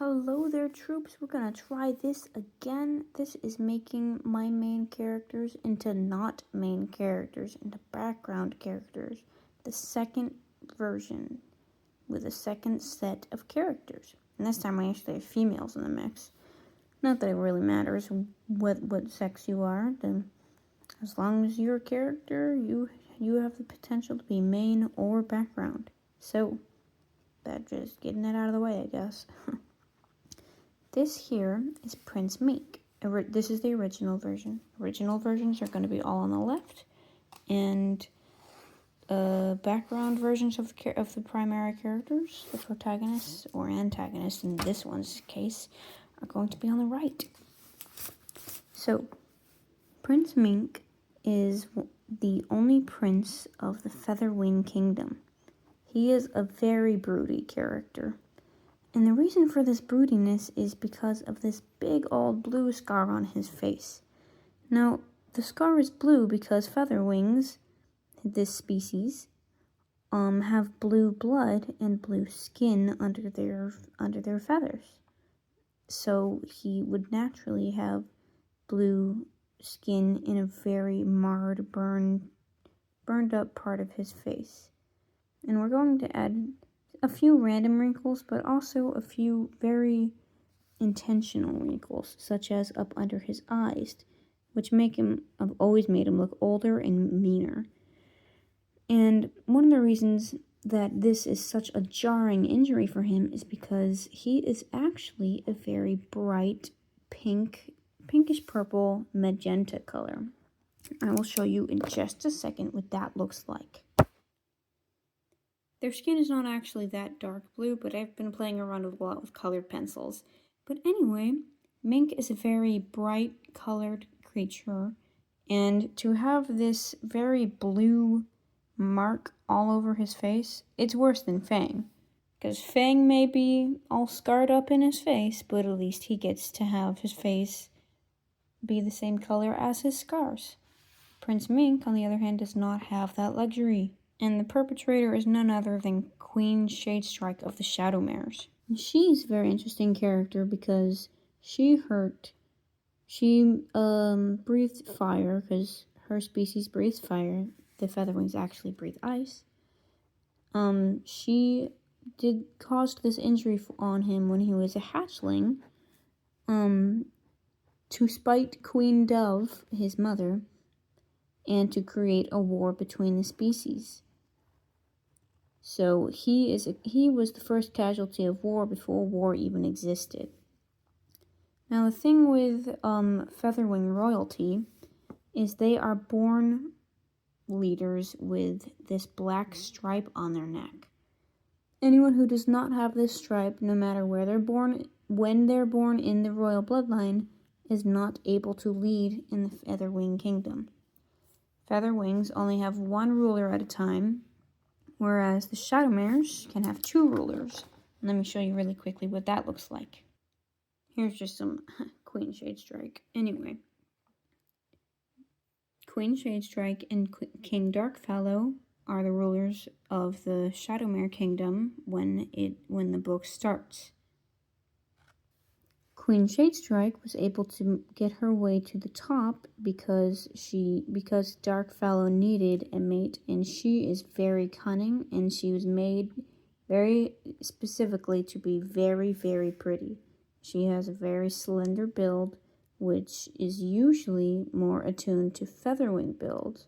Hello there, troops. We're gonna try this again. This is making my main characters into not main characters, into background characters. The second version with a second set of characters. And this time I actually have females in the mix. Not that it really matters what sex you are. As long as you're a character, you have the potential to be main or background. So, that just getting that out of the way, I guess. This here is Prince Mink. This is the original version. Original versions are going to be all on the left, and background versions of the primary characters, the protagonists or antagonists in this one's case, are going to be on the right. So, Prince Mink is the only prince of the Featherwing Kingdom. He is a very broody character. And the reason for this broodiness is because of this big old blue scar on his face. Now, the scar is blue because featherwings, this species, have blue blood and blue skin under their feathers. So he would naturally have blue skin in a very marred, burned up part of his face. And we're going to add a few random wrinkles, but also a few very intentional wrinkles, such as up under his eyes, which have always made him look older and meaner. And one of the reasons that this is such a jarring injury for him is because he is actually a very bright pinkish purple magenta color. I will show you in just a second what that looks like. Their skin is not actually that dark blue, but I've been playing around a lot with colored pencils. But anyway, Mink is a very bright colored creature, and to have this very blue mark all over his face, it's worse than Fang. Because Fang may be all scarred up in his face, but at least he gets to have his face be the same color as his scars. Prince Mink, on the other hand, does not have that luxury. And the perpetrator is none other than Queen Shadestrike of the Shadowmares. She's a very interesting character because she breathed fire, because her species breathes fire. The Featherwings actually breathe ice. She caused this injury on him when he was a hatchling, to spite Queen Dove, his mother, and to create a war between the species. So he was the first casualty of war before war even existed. Now the thing with Featherwing royalty is they are born leaders with this black stripe on their neck. Anyone who does not have this stripe, no matter where they're born, when they're born in the royal bloodline, is not able to lead in the Featherwing Kingdom. Featherwings only have one ruler at a time, whereas the Shadowmares can have two rulers. And let me show you really quickly what that looks like. Here's just some Queen Shadestrike. Anyway, Queen Shadestrike and King Darkfallow are the rulers of the Shadowmare Kingdom when the book starts. Queen Shadestrike was able to get her way to the top because Darkfallow needed a mate, and she is very cunning, and she was made very specifically to be very, very pretty. She has a very slender build, which is usually more attuned to Featherwing builds,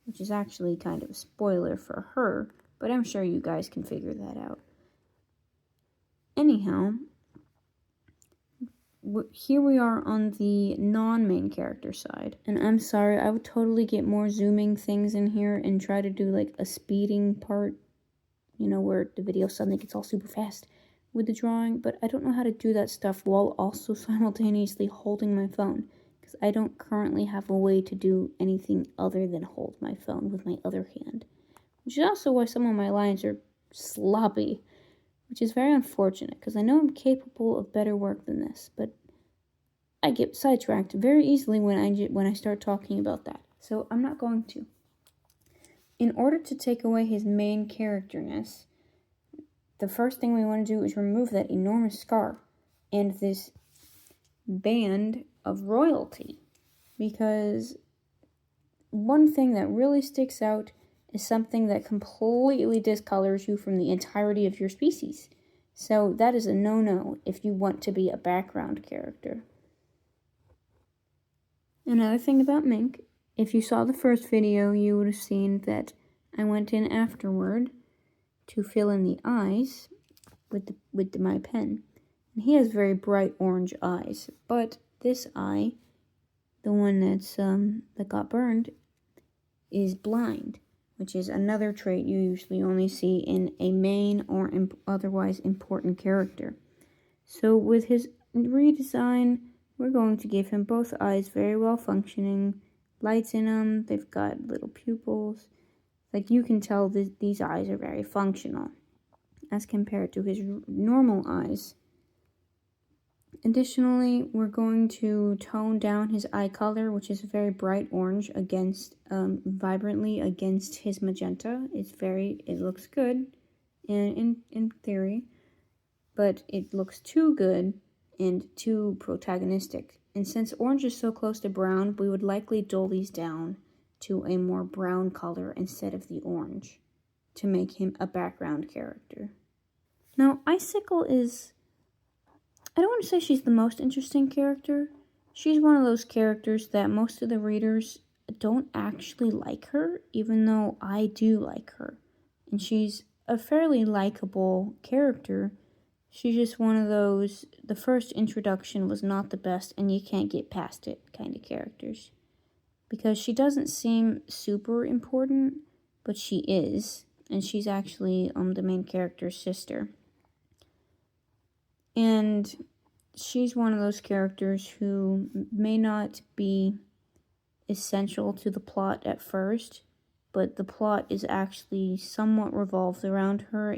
which is actually kind of a spoiler for her, but I'm sure you guys can figure that out. Anyhow, here we are on the non-main character side. And I'm sorry, I would totally get more zooming things in here and try to do like a speeding part, where the video suddenly gets all super fast with the drawing. But I don't know how to do that stuff while also simultaneously holding my phone, because I don't currently have a way to do anything other than hold my phone with my other hand. Which is also why some of my lines are sloppy, which is very unfortunate, because I know I'm capable of better work than this, but I get sidetracked very easily when I start talking about that. So I'm not going to. In order to take away his main characterness, the first thing we want to do is remove that enormous scar. and this band of royalty. Because one thing that really sticks out is something that completely discolors you from the entirety of your species. So that is a no-no if you want to be a background character. Another thing about mink, if you saw the first video, you would have seen that I went in afterward to fill in the eyes with my pen. And he has very bright orange eyes, but this eye, the one that got burned, is blind, which is another trait you usually only see in a main or otherwise important character. So with his redesign, we're going to give him both eyes very well functioning, lights in them, they've got little pupils. Like, you can tell these eyes are very functional as compared to his normal eyes. Additionally, we're going to tone down his eye color, which is very bright orange, vibrantly against his magenta. It looks good in theory, but it looks too good and too protagonistic. And since orange is so close to brown, we would likely dull these down to a more brown color instead of the orange to make him a background character. Now, Icicle is, I don't want to say she's the most interesting character. She's one of those characters that most of the readers don't actually like her, even though I do like her. And she's a fairly likable character. She's just one of those, the first introduction was not the best and you can't get past it kind of characters. Because she doesn't seem super important, but she is. And she's actually the main character's sister. And she's one of those characters who may not be essential to the plot at first, but the plot is actually somewhat revolved around her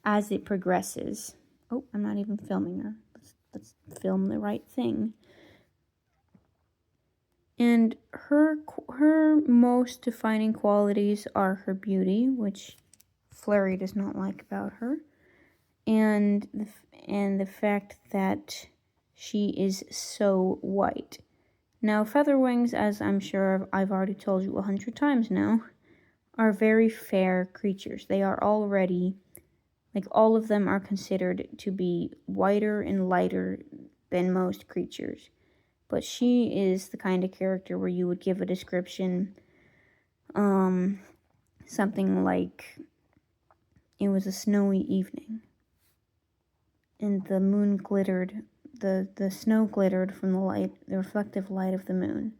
as it progresses. Oh, I'm not even filming her. Let's film the right thing. And her most defining qualities are her beauty, which Flurry does not like about her, and the fact that she is so white. Now, Featherwings, as I'm sure I've already told you 100 times now, are very fair creatures. They are already, all of them are considered to be whiter and lighter than most creatures. But she is the kind of character where you would give a description, something like, it was a snowy evening, and the moon glittered, the snow glittered from the reflective light of the moon,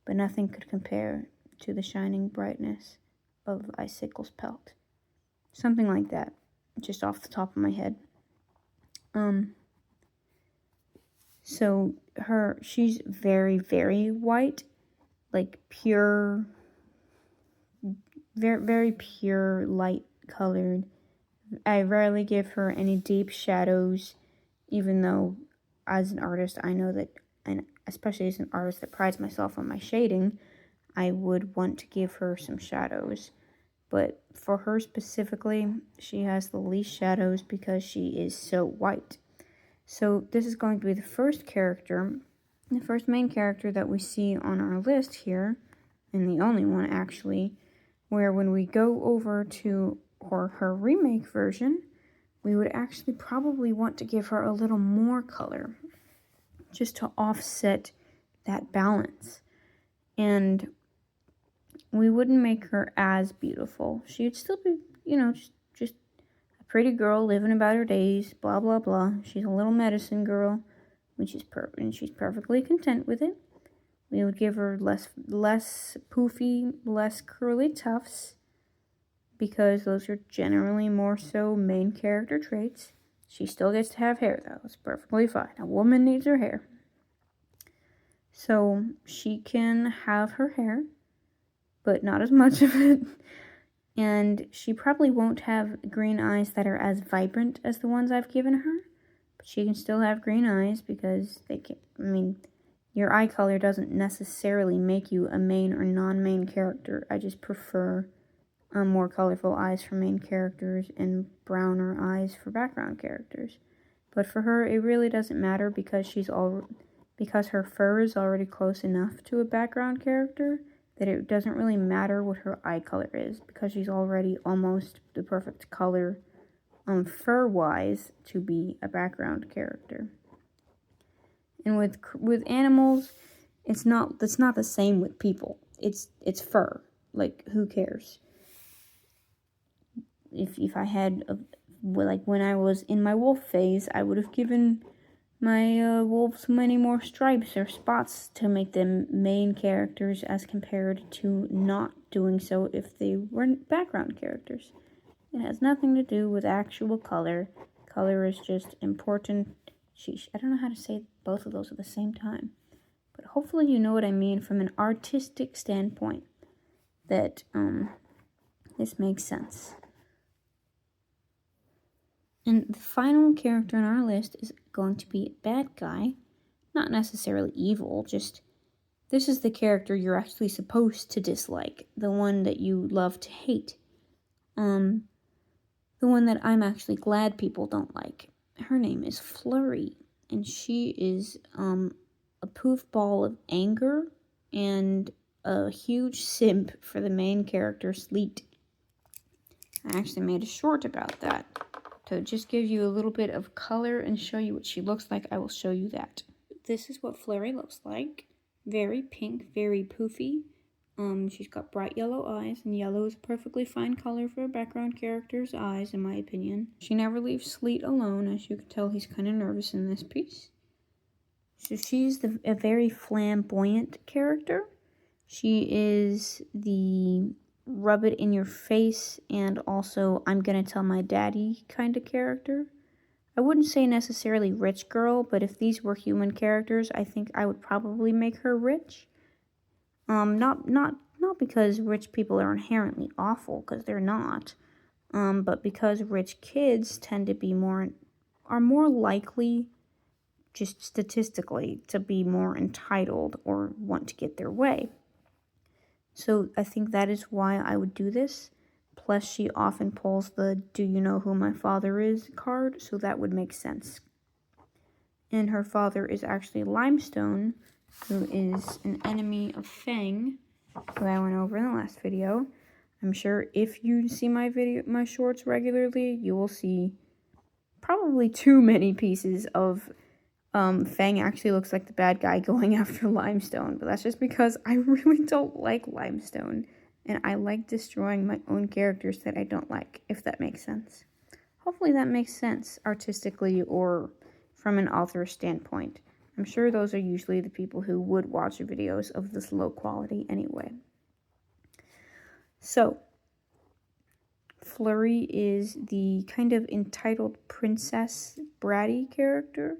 but nothing could compare to the shining brightness of Icicle's pelt. Something like that, just off the top of my head. So she's very, very white, pure, very, very pure, light colored. I rarely give her any deep shadows, even though as an artist I know that, and especially as an artist that prides myself on my shading, I would want to give her some shadows. But for her specifically, she has the least shadows because she is so white. So this is going to be the first main character that we see on our list here, and the only one actually, where when we go over to her remake version, we would actually probably want to give her a little more color, just to offset that balance. And we wouldn't make her as beautiful. She would still be, just a pretty girl living about her days, blah, blah, blah. She's a little medicine girl, which is and she's perfectly content with it. We would give her less poofy, less curly tufts, because those are generally more so main character traits. She still gets to have hair, though. It's perfectly fine. A woman needs her hair. So she can have her hair, but not as much of it. And she probably won't have green eyes that are as vibrant as the ones I've given her. But she can still have green eyes because your eye color doesn't necessarily make you a main or non-main character. I just prefer more colorful eyes for main characters and browner eyes for background characters. But for her, it really doesn't matter because because her fur is already close enough to a background character that it doesn't really matter what her eye color is, because she's already almost the perfect color fur-wise to be a background character. And with animals, that's not the same with people. It's fur. Like, who cares? If I had like when I was in my wolf phase, I would have given my wolves many more stripes or spots to make them main characters as compared to not doing so if they weren't background characters. It has nothing to do with actual color. Color is just important. Sheesh, I don't know how to say both of those at the same time. But hopefully you know what I mean from an artistic standpoint, that this makes sense. And the final character on our list is going to be a bad guy. Not necessarily evil, just this is the character you're actually supposed to dislike. The one that you love to hate. The one that I'm actually glad people don't like. Her name is Flurry. And she is a poof ball of anger and a huge simp for the main character, Sleet. I actually made a short about that. To just give you a little bit of color and show you what she looks like, I will show you that. This is what Flurry looks like. Very pink, very poofy. She's got bright yellow eyes, and yellow is a perfectly fine color for a background character's eyes, in my opinion. She never leaves Sleet alone, as you can tell he's kind of nervous in this piece. So she's a very flamboyant character. She is the rub it in your face and also I'm gonna tell my daddy kind of character. I wouldn't say necessarily rich girl, but if these were human characters, I think I would probably make her rich. Not because rich people are inherently awful, because they're not. But because rich kids tend to are more likely, just statistically, to be more entitled or want to get their way. So I think that is why I would do this. Plus, she often pulls the "Do you know who my father is" card, so that would make sense. And her father is actually Limestone, who is an enemy of Fang, who I went over in the last video. I'm sure if you see my shorts regularly, you will see probably too many pieces of Fang actually looks like the bad guy going after Limestone, but that's just because I really don't like Limestone, and I like destroying my own characters that I don't like, if that makes sense. Hopefully that makes sense artistically or from an author standpoint. I'm sure those are usually the people who would watch videos of this low quality anyway. So, Flurry is the kind of entitled princess bratty character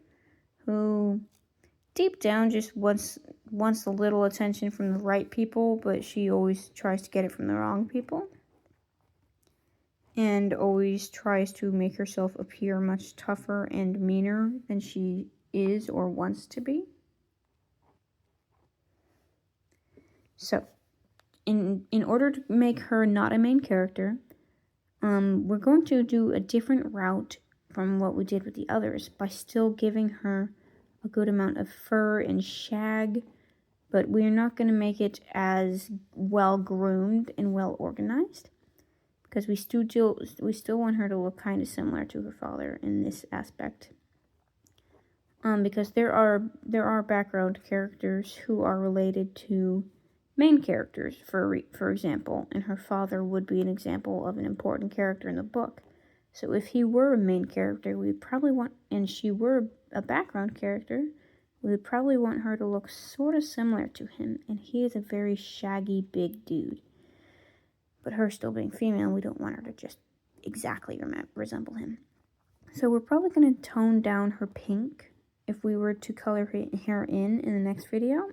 who deep down just wants a little attention from the right people, but she always tries to get it from the wrong people. And always tries to make herself appear much tougher and meaner than she is or wants to be. So, in order to make her not a main character, we're going to do a different route from what we did with the others by still giving her a good amount of fur and shag, but we're not going to make it as well groomed and well organized because we still want her to look kind of similar to her father in this aspect. Because there are background characters who are related to main characters, for example, and her father would be an example of an important character in the book. So if he were a main character, and she were a background character, we would probably want her to look sort of similar to him, and he is a very shaggy, big dude. But her still being female, we don't want her to just exactly resemble him. So we're probably going to tone down her pink if we were to color her in the next video.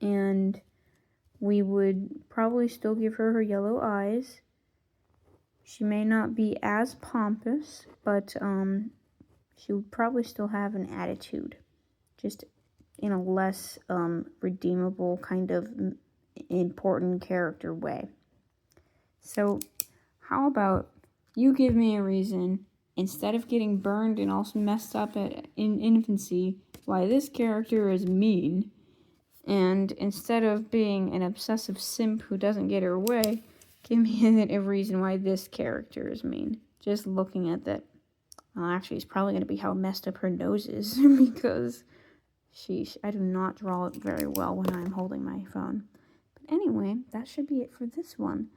And we would probably still give her yellow eyes. She may not be as pompous, but she would probably still have an attitude, just in a less redeemable kind of important character way. So how about you give me a reason instead of getting burned and all messed up in infancy, why this character is mean. And instead of being an obsessive simp who doesn't get her way, give me a reason why this character is mean. Just looking at that. Well, actually, it's probably going to be how messed up her nose is, because I do not draw it very well when I'm holding my phone. But anyway, that should be it for this one.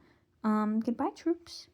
Goodbye, troops.